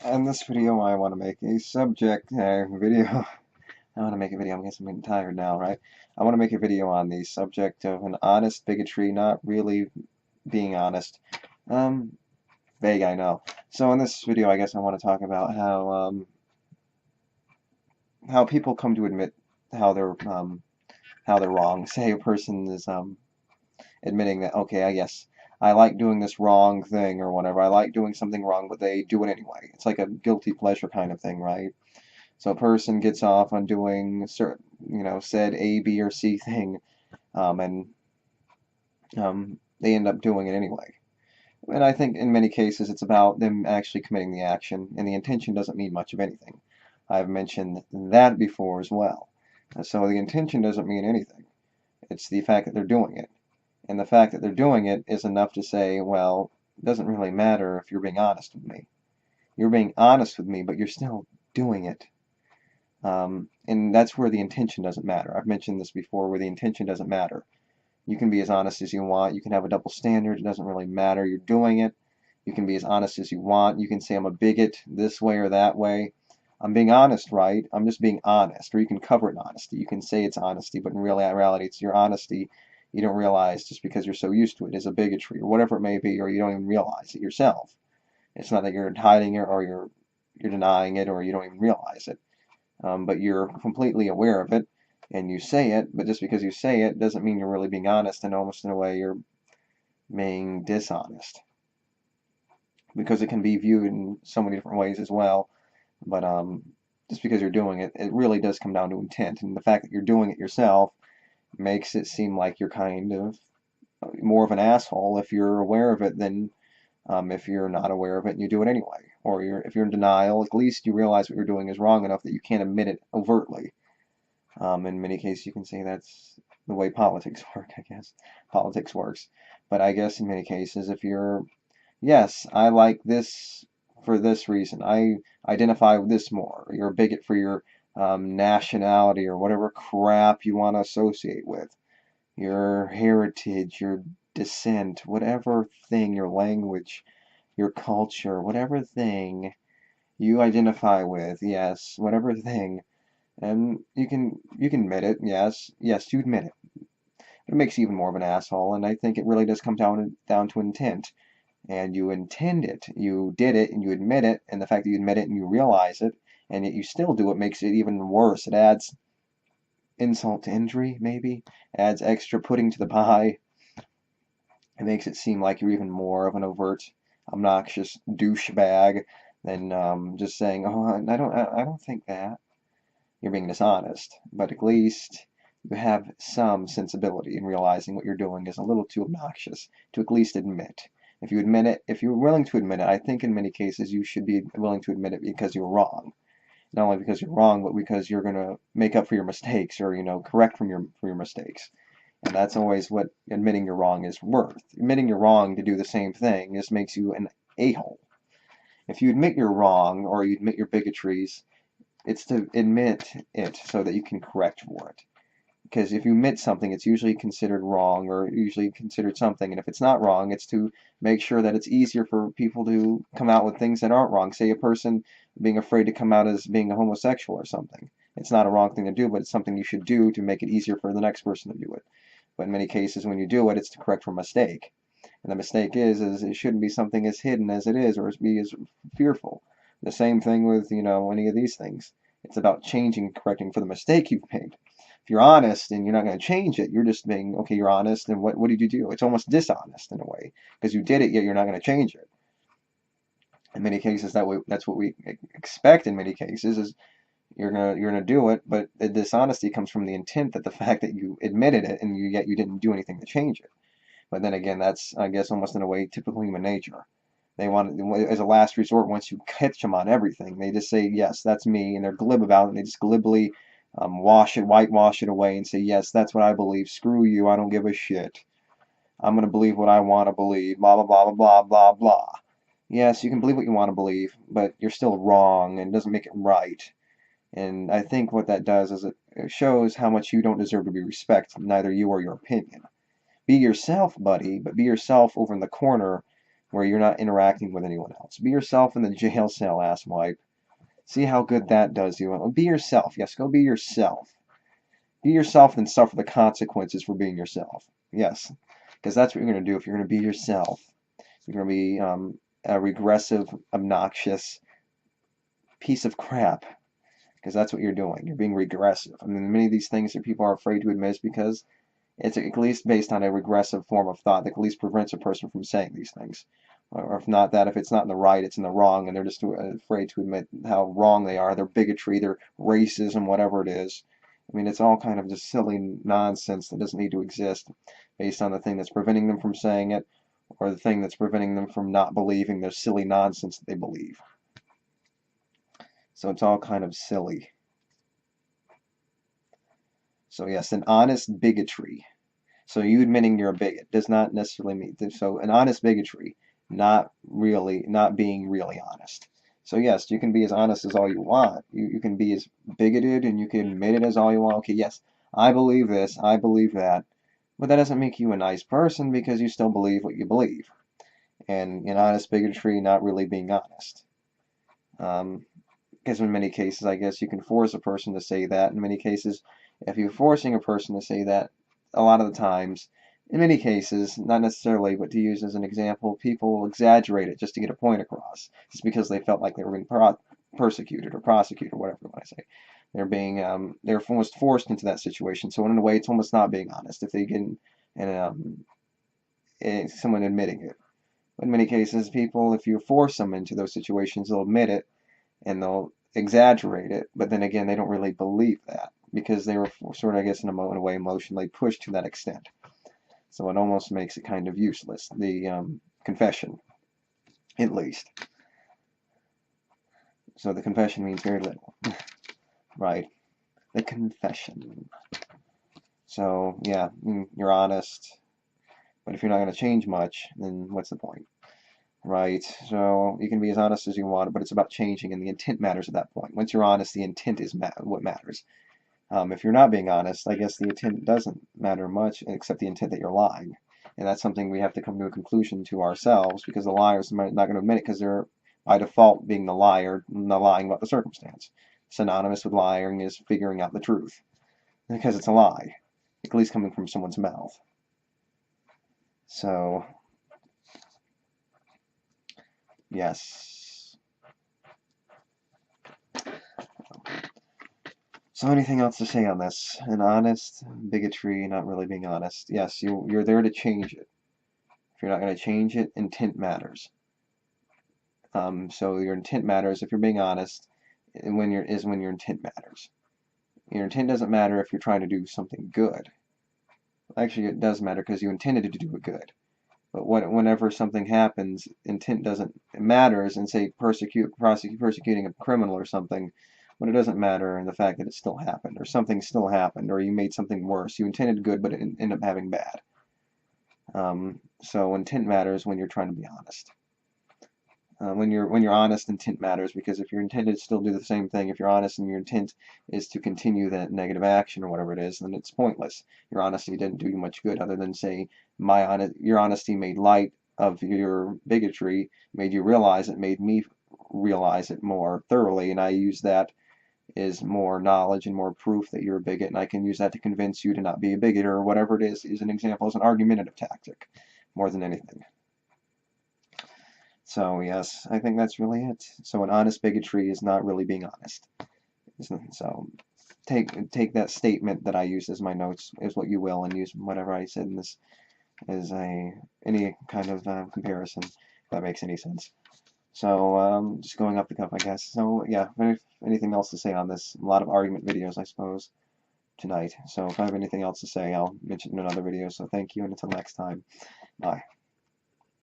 In this video, I want to make a subject video. I want to make a video. I guess I'm getting tired now, right? I want to make a video on the subject of an honest bigotry, not really being honest. Um, Vague, I know. So in this video, I guess I want to talk about how people come to admit how they're wrong. Say a person is admitting that, okay, I guess I like doing this wrong thing or whatever. I like doing something wrong, but they do it anyway. It's like a guilty pleasure kind of thing, right? So a person gets off on doing certain, said A, B, or C thing, and they end up doing it anyway. And I think in many cases it's about them actually committing the action, and the intention doesn't mean much of anything. I've mentioned that before as well. So the intention doesn't mean anything. It's the fact that they're doing it. And the fact that they're doing it is enough to say, well, it doesn't really matter if you're being honest with me. You're being honest with me, but you're still doing it. And that's where the intention doesn't matter. I've mentioned this before, where the intention doesn't matter. You can be as honest as you want. You can have a double standard. It doesn't really matter. You're doing it. You can be as honest as you want. You can say I'm a bigot this way or that way. I'm being honest, right? I'm just being honest. Or you can cover it in honesty. You can say it's honesty, but in reality, it's your honesty. You don't realize just because you're so used to it is a bigotry or whatever it may be, or you don't even realize it yourself. It's not that you're hiding it or you're denying it or you don't even realize it. But you're completely aware of it and you say it, but just because you say it doesn't mean you're really being honest, and almost in a way you're being dishonest, because it can be viewed in so many different ways as well. But just because you're doing it, it really does come down to intent, and the fact that you're doing it yourself makes it seem like you're kind of more of an asshole if you're aware of it than if you're not aware of it and you do it anyway. Or if you're in denial, at least you realize what you're doing is wrong enough that you can't admit it overtly. In many cases, you can say that's the way politics work, I guess. Politics works. But I guess in many cases, if you're, yes, I like this for this reason, I identify with this more, or you're a bigot for your nationality or whatever crap you want to associate with, your heritage, your descent, whatever thing, your language, your culture, whatever thing you identify with, yes, whatever thing, and you can admit it, yes, you admit it. But it makes you even more of an asshole, and I think it really does come down to intent. And you intend it, you did it, and you admit it, and the fact that you admit it and you realize it, and yet you still do it makes it even worse. It adds insult to injury, maybe. It adds extra pudding to the pie. It makes it seem like you're even more of an overt, obnoxious douchebag than just saying, "Oh, I don't think that." You're being dishonest, but at least you have some sensibility in realizing what you're doing is a little too obnoxious to at least admit. If you admit it, if you're willing to admit it, I think in many cases you should be willing to admit it because you're wrong. Not only because you're wrong, but because you're going to make up for your mistakes, or correct for your mistakes. And that's always what admitting you're wrong is worth. Admitting you're wrong to do the same thing just makes you an a-hole. If you admit you're wrong, or you admit your bigotries, it's to admit it so that you can correct for it. Because if you admit something, it's usually considered wrong, or usually considered something, and if it's not wrong, it's to make sure that it's easier for people to come out with things that aren't wrong. Say a person being afraid to come out as being a homosexual or something. It's not a wrong thing to do, but it's something you should do to make it easier for the next person to do it. But in many cases, when you do it, it's to correct for a mistake. And the mistake is it shouldn't be something as hidden as it is, or be as fearful. The same thing with, any of these things. It's about changing, correcting for the mistake you've made. If you're honest and you're not going to change it, you're just being, okay, you're honest, and what did you do? It's almost dishonest in a way, because you did it, yet you're not going to change it. In many cases, that's what we expect in many cases, is you're gonna do it, but the dishonesty comes from the intent, that the fact that you admitted it and yet you didn't do anything to change it. But then again, that's, I guess, almost in a way typical human nature. They want, as a last resort, once you catch them on everything, they just say, yes, that's me, and they're glib about it, and they just glibly whitewash it away and say, yes, that's what I believe, screw you, I don't give a shit. I'm going to believe what I want to believe, blah, blah, blah, blah, blah, blah, blah. Yes, you can believe what you want to believe, but you're still wrong, and it doesn't make it right. And I think what that does is it shows how much you don't deserve to be respected, neither you or your opinion. Be yourself, buddy, but be yourself over in the corner where you're not interacting with anyone else. Be yourself in the jail cell, asswipe. See how good that does you. Be yourself. Yes, go be yourself. Be yourself and suffer the consequences for being yourself. Yes, because that's what you're going to do if you're going to be yourself. You're going to be a regressive, obnoxious piece of crap. Because that's what you're doing. You're being regressive. I mean, many of these things that people are afraid to admit is because it's at least based on a regressive form of thought that at least prevents a person from saying these things. Or if not that, if it's not in the right, it's in the wrong, and they're just afraid to admit how wrong they are, their bigotry, their racism, whatever it is. I mean, it's all kind of just silly nonsense that doesn't need to exist based on the thing that's preventing them from saying it, or the thing that's preventing them from not believing the silly nonsense that they believe. So it's all kind of silly. So yes, an honest bigotry. So you admitting you're a bigot does not necessarily mean, so an honest bigotry, not being really honest. So yes, you can be as honest as all you want. You can be as bigoted and you can admit it as all you want. Okay, yes, I believe this, I believe that. But that doesn't make you a nice person because you still believe what you believe. And in honest bigotry, not really being honest. Because in many cases, I guess you can force a person to say that. In many cases, if you're forcing a person to say that, a lot of the times, in many cases, not necessarily, but to use as an example, people exaggerate it just to get a point across, just because they felt like they were being persecuted or prosecuted, or whatever you want to say. They're being, they're almost forced into that situation. So in a way, it's almost not being honest if they get someone admitting it. But in many cases, people, if you force them into those situations, they'll admit it and they'll exaggerate it. But then again, they don't really believe that because they were sort of, I guess, in a way, emotionally pushed to that extent. So it almost makes it kind of useless, the confession, at least. So the confession means very little. Right. The confession. So, yeah, you're honest. But if you're not going to change much, then what's the point? Right? So you can be as honest as you want, but it's about changing, and the intent matters at that point. Once you're honest, the intent is what matters. If you're not being honest, I guess the intent doesn't matter much, except the intent that you're lying. And that's something we have to come to a conclusion to ourselves, because the liars are not going to admit it because they're, by default, being the liar, not lying about the circumstance. Synonymous with lying is figuring out the truth, because it's a lie, at least coming from someone's mouth. So, yes. So anything else to say on this? An honest bigotry, not really being honest. Yes, you're there to change it. If you're not going to change it, intent matters. So your intent matters if you're being honest. When your intent matters. Your intent doesn't matter if you're trying to do something good. Actually, it does matter because you intended to do it good. But whenever something happens, intent doesn't. It matters, and say persecuting a criminal or something. But it doesn't matter in the fact that it still happened, or something still happened, or you made something worse. You intended good, but it ended up having bad. So intent matters when you're trying to be honest. When you're honest, intent matters, because if your intent is still do the same thing, if you're honest and your intent is to continue that negative action or whatever it is, then it's pointless. Your honesty didn't do you much good, other than say your honesty made light of your bigotry, made you realize it, made me realize it more thoroughly, and I use that is more knowledge and more proof that you're a bigot, and I can use that to convince you to not be a bigot, or whatever it is an example, is an argumentative tactic, more than anything. So yes, I think that's really it. So an honest bigotry is not really being honest. So take that statement that I used as my notes as what you will, and use whatever I said in this as any kind of comparison, if that makes any sense. So just going off the cuff, I guess. So yeah, if anything else to say on this? A lot of argument videos, I suppose, tonight. So if I have anything else to say, I'll mention in another video. So thank you, and until next time, bye.